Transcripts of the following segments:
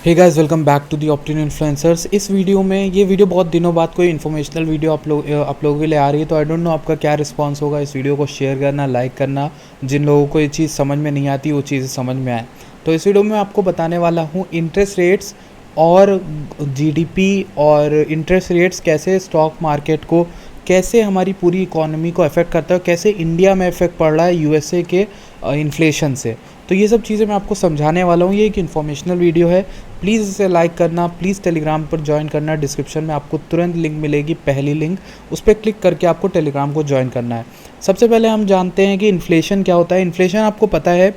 Hey guys, welcome back to the optin influencers. इस video में ये वीडियो बहुत दिनों बाद कोई इन्फॉर्मेशनल वीडियो आप लोगों के लिए आ रही है, तो आई डोंट नो आपका क्या रिस्पांस होगा। इस वीडियो को शेयर करना, लाइक करना, जिन लोगों को ये चीज़ समझ में नहीं आती वो चीज़ें समझ में आए। तो इस वीडियो में आपको बताने वाला हूँ इंटरेस्ट रेट्स और जीडीपी और इंटरेस्ट रेट्स कैसे स्टॉक मार्केट को, कैसे हमारी पूरी इकोनॉमी को अफेक्ट करता है, कैसे इंडिया में इफेक्ट पड़ रहा है यूएसए के इन्फ्लेशन से। तो ये सब चीज़ें मैं आपको समझाने वाला हूँ। ये एक इन्फॉर्मेशनल वीडियो है। प्लीज़ इसे लाइक करना, प्लीज़ टेलीग्राम पर ज्वाइन करना। डिस्क्रिप्शन में आपको तुरंत लिंक मिलेगी, पहली लिंक, उस पर क्लिक करके आपको टेलीग्राम को ज्वाइन करना है। सबसे पहले हम जानते हैं कि इन्फ्लेशन क्या होता है। इन्फ्लेशन आपको पता है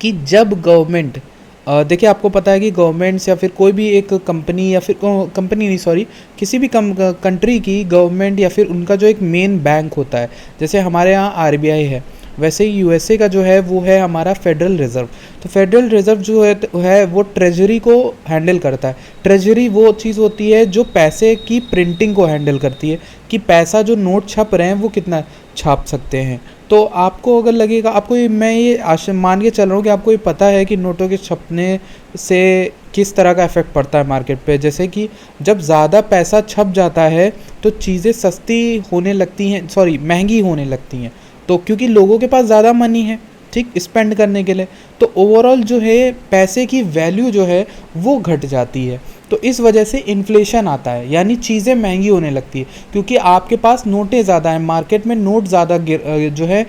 कि जब गवर्नमेंट, देखिए आपको पता है कि गवर्नमेंट्स या फिर कोई भी एक कंपनी या फिर कंपनी नहीं सॉरी किसी भी कंट्री की गवर्नमेंट या फिर उनका जो एक मेन बैंक होता है, जैसे हमारे यहाँ आरबीआई है, वैसे ही यूएसए का जो है वो है हमारा फेडरल रिज़र्व। तो फेडरल रिज़र्व जो है वो ट्रेजरी को हैंडल करता है। ट्रेजरी वो चीज़ होती है जो पैसे की प्रिंटिंग को हैंडल करती है कि पैसा जो नोट छप रहे हैं वो कितना छाप सकते हैं। तो आपको अगर लगेगा, आपको मैं ये मान के चल रहा हूँ कि आपको ये पता है कि नोटों के छपने से किस तरह का इफेक्ट पड़ता है मार्केट पे। जैसे कि जब ज़्यादा पैसा छप जाता है तो चीज़ें सस्ती होने लगती हैं, महंगी होने लगती हैं। तो क्योंकि लोगों के पास ज़्यादा मनी है, ठीक, स्पेंड करने के लिए, तो ओवरऑल जो है पैसे की वैल्यू जो है वो घट जाती है। तो इस वजह से इन्फ्लेशन आता है, यानी चीज़ें महंगी होने लगती है क्योंकि आपके पास नोटें ज़्यादा हैं, मार्केट में नोट ज़्यादा जो है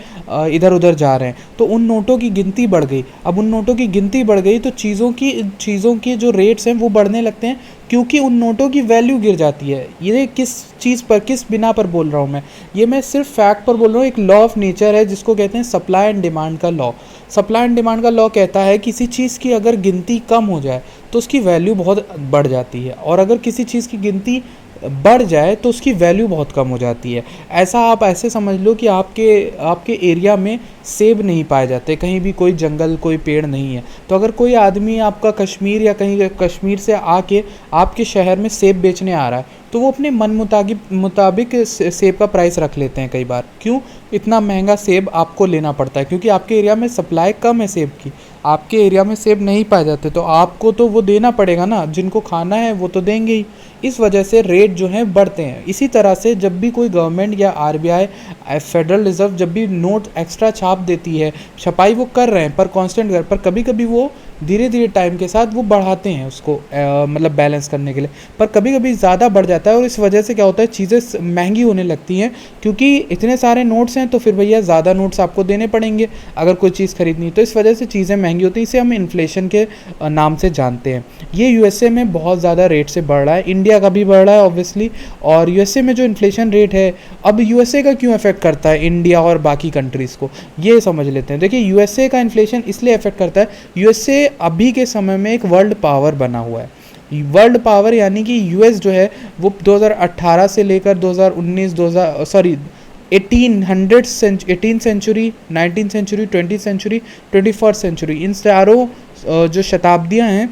इधर उधर जा रहे हैं, तो उन नोटों की गिनती बढ़ गई। अब उन नोटों की गिनती बढ़ गई तो चीज़ों की जो रेट्स हैं वो बढ़ने लगते हैं क्योंकि उन नोटों की वैल्यू गिर जाती है। ये किस चीज़ पर, किस बिना पर बोल रहा हूँ मैं सिर्फ फैक्ट पर बोल रहा हूँ। एक लॉ ऑफ नेचर है जिसको कहते हैं सप्लाई एंड डिमांड का लॉ। सप्लाई एंड डिमांड का लॉ कहता है किसी चीज़ की अगर गिनती कम हो जाए तो उसकी वैल्यू बहुत बढ़ जाती है, और अगर किसी चीज़ की गिनती बढ़ जाए तो उसकी वैल्यू बहुत कम हो जाती है। ऐसा आप ऐसे समझ लो कि आपके एरिया में सेब नहीं पाए जाते, कहीं भी कोई जंगल, कोई पेड़ नहीं है, तो अगर कोई आदमी आपका कश्मीर या कहीं कश्मीर से आके आपके शहर में सेब बेचने आ रहा है तो वो अपने मन मुताबिक सेब का प्राइस रख लेते हैं। कई बार क्यों इतना महंगा सेब आपको लेना पड़ता है, क्योंकि आपके एरिया में सप्लाई कम है सेब की, आपके एरिया में सेब नहीं पाए जाते, तो आपको तो वो देना पड़ेगा ना, जिनको खाना है वो तो देंगे ही। इस वजह से रेट जो हैं बढ़ते हैं। इसी तरह से जब भी कोई गवर्नमेंट या आरबीआई, फेडरल रिजर्व जब भी नोट एक्स्ट्रा छाप देती है, छपाई वो कर रहे हैं पर कांस्टेंट पर कभी कभी वो धीरे धीरे टाइम के साथ वो बढ़ाते हैं उसको, मतलब बैलेंस करने के लिए, पर कभी कभी ज़्यादा बढ़ जाता है और इस वजह से क्या होता है, चीज़ें महंगी होने लगती हैं क्योंकि इतने सारे नोट्स हैं तो फिर भैया ज़्यादा नोट्स आपको देने पड़ेंगे अगर कोई चीज़ खरीदनी, तो इस वजह से चीज़ें महंगी होती हैं। इसे हम इन्फ्लेशन के नाम से जानते हैं। ये यूएसए में बहुत ज़्यादा रेट से बढ़ रहा है, इंडिया का भी बढ़ रहा है ऑब्वियसली, और यूएसए में जो इन्फ्लेशन रेट है, अब यूएसए का क्यों अफेक्ट करता है इंडिया और बाकी कंट्रीज़ को, ये समझ लेते हैं। देखिए यूएसए का इन्फ्लेशन इसलिए अफेक्ट करता है, यूएसए अभी के समय में एक वर्ल्ड पावर बना हुआ है। वर्ल्ड पावर यानी कि यूएस जो है वो 2018 से लेकर 2019 18 सेंचुरी, 19 सेंचुरी, 20 सेंचुरी, 21 सेंचुरी, इन चारों जो शताब्दियां हैं,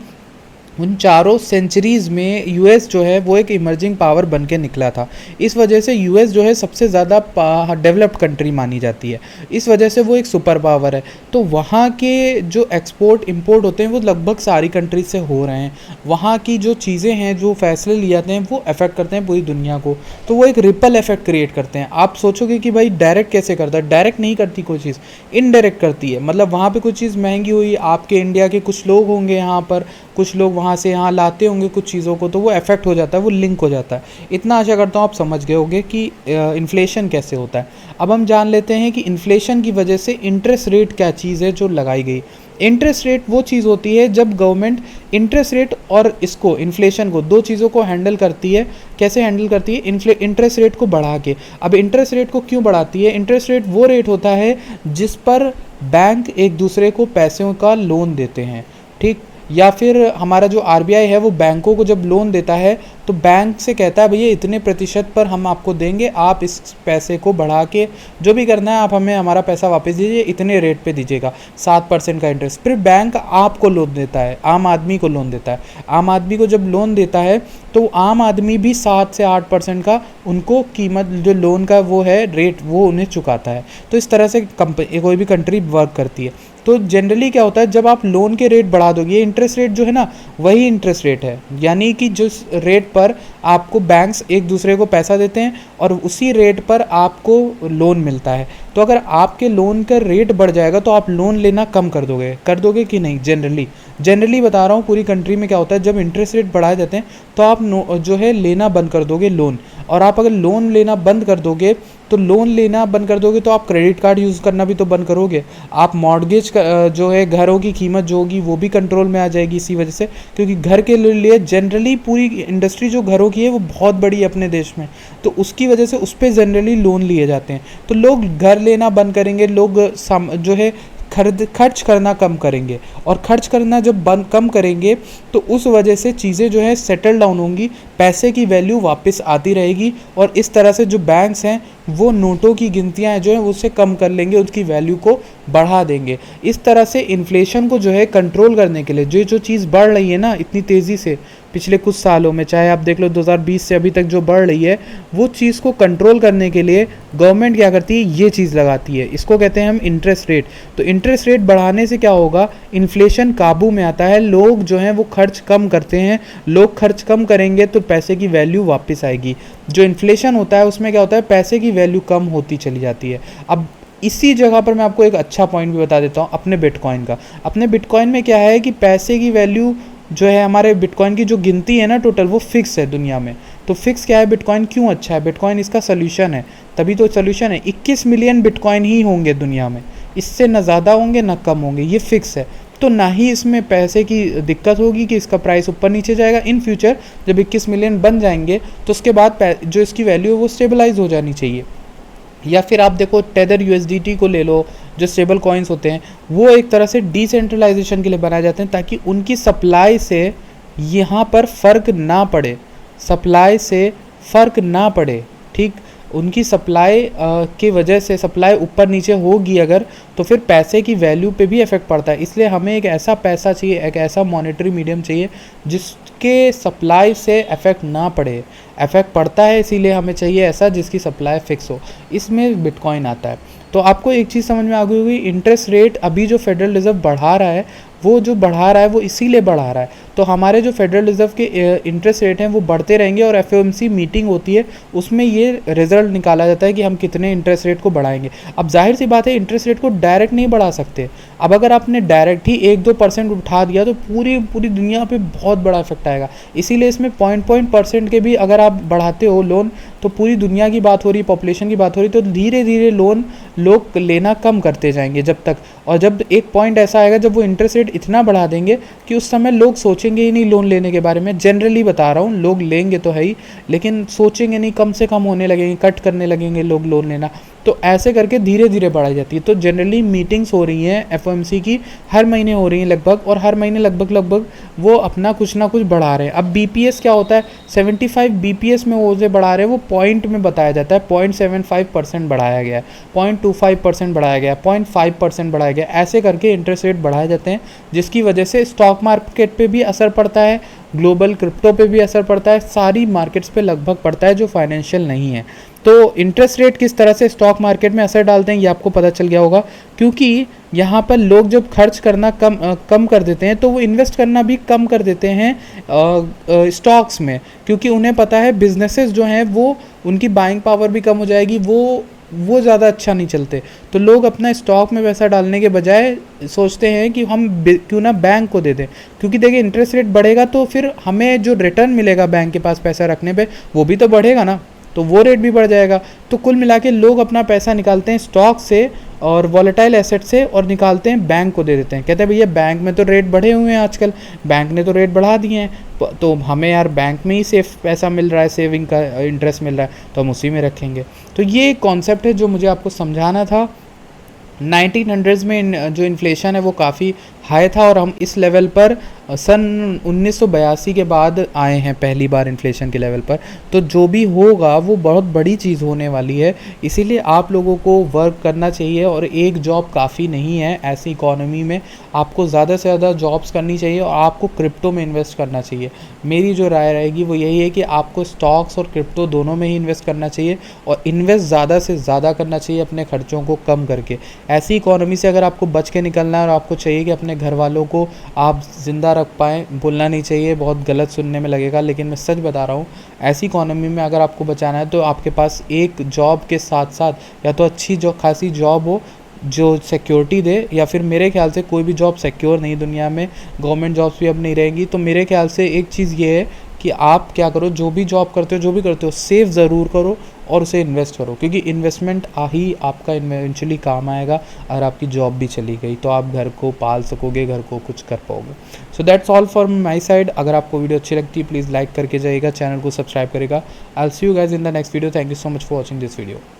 उन चारों सेंचुरीज़ में यूएस जो है वो एक इमर्जिंग पावर बन के निकला था। इस वजह से यूएस जो है सबसे ज़्यादा डेवलप्ड कंट्री मानी जाती है, इस वजह से वो एक सुपर पावर है। तो वहाँ के जो एक्सपोर्ट इंपोर्ट होते हैं वो लगभग सारी कंट्रीज से हो रहे हैं। वहाँ की जो चीज़ें हैं, जो फैसले लिए जाते हैं, वो अफेक्ट करते हैं पूरी दुनिया को, तो वो एक रिपल इफेक्ट क्रिएट करते हैं। आप सोचोगे कि भाई डायरेक्ट कैसे करता है, डायरेक्ट नहीं करती कोई चीज़, इनडायरेक्ट करती है। मतलब वहाँ पे कोई चीज़ महंगी हुई, आपके इंडिया के कुछ लोग होंगे यहाँ पर, कुछ लोग वहाँ से यहाँ लाते होंगे कुछ चीज़ों को, तो वो अफेक्ट हो जाता है, वो लिंक हो जाता है। इतना आशा करता हूँ आप समझ गए होंगे कि इन्फ्लेशन कैसे होता है। अब हम जान लेते हैं कि इन्फ्लेशन की वजह से इंटरेस्ट रेट क्या चीज़ है जो लगाई गई। इंटरेस्ट रेट वो चीज़ होती है जब गवर्नमेंट इंटरेस्ट रेट और इसको, इन्फ्लेशन को, दो चीज़ों को हैंडल करती है। कैसे हैंडल करती है? इंटरेस्ट रेट को बढ़ा के। अब इंटरेस्ट रेट को क्यों बढ़ाती है? इंटरेस्ट रेट वो रेट होता है जिस पर बैंक एक दूसरे को पैसों का लोन देते हैं, ठीक, या फिर हमारा जो आरबीआई है वो बैंकों को जब लोन देता है तो बैंक से कहता है भैया इतने प्रतिशत पर हम आपको देंगे, आप इस पैसे को बढ़ा के जो भी करना है आप हमें हमारा पैसा वापस दीजिए, इतने रेट पे दीजिएगा, 7% का इंटरेस्ट। फिर बैंक आपको लोन देता है, आम आदमी को लोन देता है। आम आदमी को जब लोन देता है तो आम आदमी भी 7 से 8% का उनको कीमत, जो लोन का वो है रेट, वो उन्हें चुकाता है। तो इस तरह से कोई भी कंट्री वर्क करती है। तो जनरली क्या होता है, जब आप लोन के रेट बढ़ा दोगे, ये इंटरेस्ट रेट जो है ना वही इंटरेस्ट रेट है, यानी कि जिस रेट पर आपको बैंक्स एक दूसरे को पैसा देते हैं और उसी रेट पर आपको लोन मिलता है। तो अगर आपके लोन का रेट बढ़ जाएगा तो आप लोन लेना कम कर दोगे कि नहीं? जनरली बता रहा हूँ, पूरी कंट्री में क्या होता है, जब इंटरेस्ट रेट बढ़ाए जाते हैं तो आप जो है लेना बंद कर दोगे लोन। और आप अगर लोन लेना बंद कर दोगे तो आप क्रेडिट कार्ड यूज़ करना भी तो बंद करोगे। आप मॉर्गेज जो है घरों की कीमत जो होगी वो भी कंट्रोल में आ जाएगी इसी वजह से, क्योंकि घर के लिए जनरली पूरी इंडस्ट्री जो घरों की है वो बहुत बड़ी है अपने देश में, तो उसकी वजह से उस पर जनरली लोन लिए जाते हैं। तो लोग घर लेना बंद करेंगे, लोग जो है खर्च करना कम करेंगे, और खर्च करना जब कम करेंगे तो उस वजह से चीज़ें जो है सेटल डाउन होंगी, पैसे की वैल्यू वापस आती रहेगी, और इस तरह से जो बैंक्स हैं वो नोटों की गिनतियाँ जो है उससे कम कर लेंगे, उसकी वैल्यू को बढ़ा देंगे। इस तरह से इन्फ्लेशन को जो है कंट्रोल करने के लिए जो चीज़ बढ़ रही है ना इतनी तेज़ी से पिछले कुछ सालों में, चाहे आप देख लो 2020 से अभी तक जो बढ़ रही है, वो चीज़ को कंट्रोल करने के लिए गवर्नमेंट क्या करती है, ये चीज़ लगाती है, इसको कहते हैं हम इंटरेस्ट रेट। तो इंटरेस्ट रेट बढ़ाने से क्या होगा, इन्फ्लेशन काबू में आता है, लोग जो हैं वो खर्च कम करते हैं, लोग खर्च कम करेंगे तो पैसे की वैल्यू वापस आएगी। जो इन्फ्लेशन होता है उसमें क्या होता है, पैसे की वैल्यू कम होती चली जाती है। अब इसी जगह पर मैं आपको एक अच्छा पॉइंट भी बता देता हूँ अपने बिटकॉइन का। अपने बिटकॉइन में क्या है कि पैसे की वैल्यू जो है, हमारे बिटकॉइन की जो गिनती है ना टोटल, वो फिक्स है दुनिया में। तो फिक्स क्या है, बिटकॉइन क्यों अच्छा है, बिटकॉइन इसका सोल्यूशन है, तभी तो सोल्यूशन है। 21 मिलियन बिटकॉइन ही होंगे दुनिया में, इससे ना ज़्यादा होंगे ना कम होंगे, ये फिक्स है। तो ना ही इसमें पैसे की दिक्कत होगी कि इसका प्राइस ऊपर नीचे जाएगा। इन फ्यूचर जब 21 मिलियन बन जाएंगे तो उसके बाद जो इसकी वैल्यू है वो स्टेबलाइज हो जानी चाहिए। या फिर आप देखो टेदर यूएसडीटी को ले लो, जो स्टेबल कॉइन्स होते हैं वो एक तरह से डिसेंट्रलाइजेशन के लिए बनाए जाते हैं, ताकि उनकी सप्लाई से यहाँ पर फ़र्क ना पड़े, ठीक। उनकी सप्लाई की वजह से सप्लाई ऊपर नीचे होगी अगर, तो फिर पैसे की वैल्यू पे भी इफेक्ट पड़ता है। इसलिए हमें एक ऐसा पैसा चाहिए, एक ऐसा मॉनेटरी मीडियम चाहिए जिसके सप्लाई से इफेक्ट ना पड़े। इफेक्ट पड़ता है इसीलिए हमें चाहिए ऐसा जिसकी सप्लाई फिक्स हो, इसमें बिटकॉइन आता है। तो आपको एक चीज़ समझ में आ गई होगी, इंटरेस्ट रेट अभी जो फेडरल रिजर्व बढ़ा रहा है वो इसीलिए बढ़ा रहा है। तो हमारे जो फेडरल रिजर्व के इंटरेस्ट रेट हैं वो बढ़ते रहेंगे, और एफओएमसी मीटिंग होती है उसमें ये रिजल्ट निकाला जाता है कि हम कितने इंटरेस्ट रेट को बढ़ाएंगे। अब जाहिर सी बात है इंटरेस्ट रेट को डायरेक्ट नहीं बढ़ा सकते। अब अगर आपने डायरेक्ट ही 1-2% उठा दिया तो पूरी दुनिया पे बहुत बड़ा इफेक्ट आएगा। इसीलिए इसमें पॉइंट परसेंट के भी अगर आप बढ़ाते हो लोन, तो पूरी दुनिया की बात हो रही, पॉपुलेशन की बात हो रही, तो धीरे धीरे लोन लोग लेना कम करते जाएंगे जब तक। और जब एक पॉइंट ऐसा आएगा जब वो इंटरेस्ट रेट इतना बढ़ा देंगे कि उस समय लोग सोचेंगे ही नहीं लोन लेने के बारे में। जनरली बता रहा हूँ, लोग लेंगे तो है ही, लेकिन सोचेंगे नहीं, कम से कम होने लगेंगे, कट करने लगेंगे लोग लोन लेना। तो ऐसे करके धीरे धीरे बढ़ाई जाती है। तो जनरली मीटिंग्स हो रही हैं एफओएमसी की, हर महीने हो रही हैं लगभग, और हर महीने लगभग वो अपना कुछ ना कुछ बढ़ा रहे हैं। अब बीपीएस क्या होता है, 75 बीपीएस में वो जो बढ़ा रहे हैं वो पॉइंट में बताया जाता है, 0.75% बढ़ाया गया है, 0.25% बढ़ाया गया है, 0.5% बढ़ाया गया, ऐसे करके इंटरेस्ट रेट बढ़ाए जाते हैं, जिसकी वजह से स्टॉक मार्केट पे भी असर पड़ता है, ग्लोबल क्रिप्टो पे भी असर पड़ता है, सारी मार्केट्स पे लगभग पड़ता है जो फाइनेंशियल नहीं है। तो इंटरेस्ट रेट किस तरह से स्टॉक मार्केट में असर डालते हैं ये आपको पता चल गया होगा, क्योंकि यहाँ पर लोग जब खर्च करना कम कर देते हैं तो वो इन्वेस्ट करना भी कम कर देते हैं स्टॉक्स में, क्योंकि उन्हें पता है बिजनेसेस जो हैं वो उनकी बाइंग पावर भी कम हो जाएगी, वो ज़्यादा अच्छा नहीं चलते। तो लोग अपना स्टॉक में पैसा डालने के बजाय सोचते हैं कि हम क्यों ना बैंक को दे दें, क्योंकि देखिए इंटरेस्ट रेट बढ़ेगा तो फिर हमें जो रिटर्न मिलेगा बैंक के पास पैसा रखने पे वो भी तो बढ़ेगा ना, तो वो रेट भी बढ़ जाएगा। तो कुल मिला के लोग अपना पैसा निकालते हैं स्टॉक से और वॉलेटाइल एसेट से, और निकालते हैं बैंक को दे देते हैं। कहते हैं भैया बैंक में तो रेट बढ़े हुए हैं आजकल, बैंक ने तो रेट बढ़ा दिए हैं, तो हमें यार बैंक में ही सेफ पैसा मिल रहा है, सेविंग का इंटरेस्ट मिल रहा है, तो हम उसी में रखेंगे। तो ये कॉन्सेप्ट है जो मुझे आपको समझाना था। 1900s में जो इन्फ्लेशन है वो काफ़ी हाई था, और हम इस लेवल पर सन 1982 के बाद आए हैं पहली बार इन्फ्लेशन के लेवल पर। तो जो भी होगा वो बहुत बड़ी चीज़ होने वाली है, इसीलिए आप लोगों को वर्क करना चाहिए और एक जॉब काफ़ी नहीं है ऐसी इकोनॉमी में। आपको ज़्यादा से ज़्यादा जॉब्स करनी चाहिए और आपको क्रिप्टो में इन्वेस्ट करना चाहिए। मेरी जो राय रहेगी वो यही है कि आपको स्टॉक्स और क्रिप्टो दोनों में ही इन्वेस्ट करना चाहिए और इन्वेस्ट ज़्यादा से ज़्यादा करना चाहिए अपने खर्चों को कम करके। ऐसी इकोनॉमी से अगर आपको बच के निकलना है और आपको चाहिए कि अपने घर वालों को आप ज़िंदा रख पाएँ, बोलना नहीं चाहिए, बहुत गलत सुनने में लगेगा लेकिन मैं सच बता रहा हूँ। ऐसी इकोनॉमी में अगर आपको बचाना है तो आपके पास एक जॉब के साथ साथ या तो अच्छी जो खासी जॉब हो जो सिक्योरिटी दे, या फिर मेरे ख्याल से कोई भी जॉब सिक्योर नहीं दुनिया में, गवर्नमेंट जॉब्स भी अब नहीं रहेंगी। तो मेरे ख्याल से एक चीज़ ये है कि आप क्या करो, जो भी जॉब करते हो जो भी करते हो सेव ज़रूर करो और उसे इन्वेस्ट करो, क्योंकि इन्वेस्टमेंट ही आपका इवेंचुअली काम आएगा। अगर आपकी जॉब भी चली गई तो आप घर को पाल सकोगे, घर को कुछ कर पाओगे। So that's all for my side. अगर आपको वीडियो अच्छी लगती है प्लीज़ लाइक करके जाइएगा, चैनल को सब्सक्राइब करेगा। I will see you guys in the next video. Thank you so much for watching this video.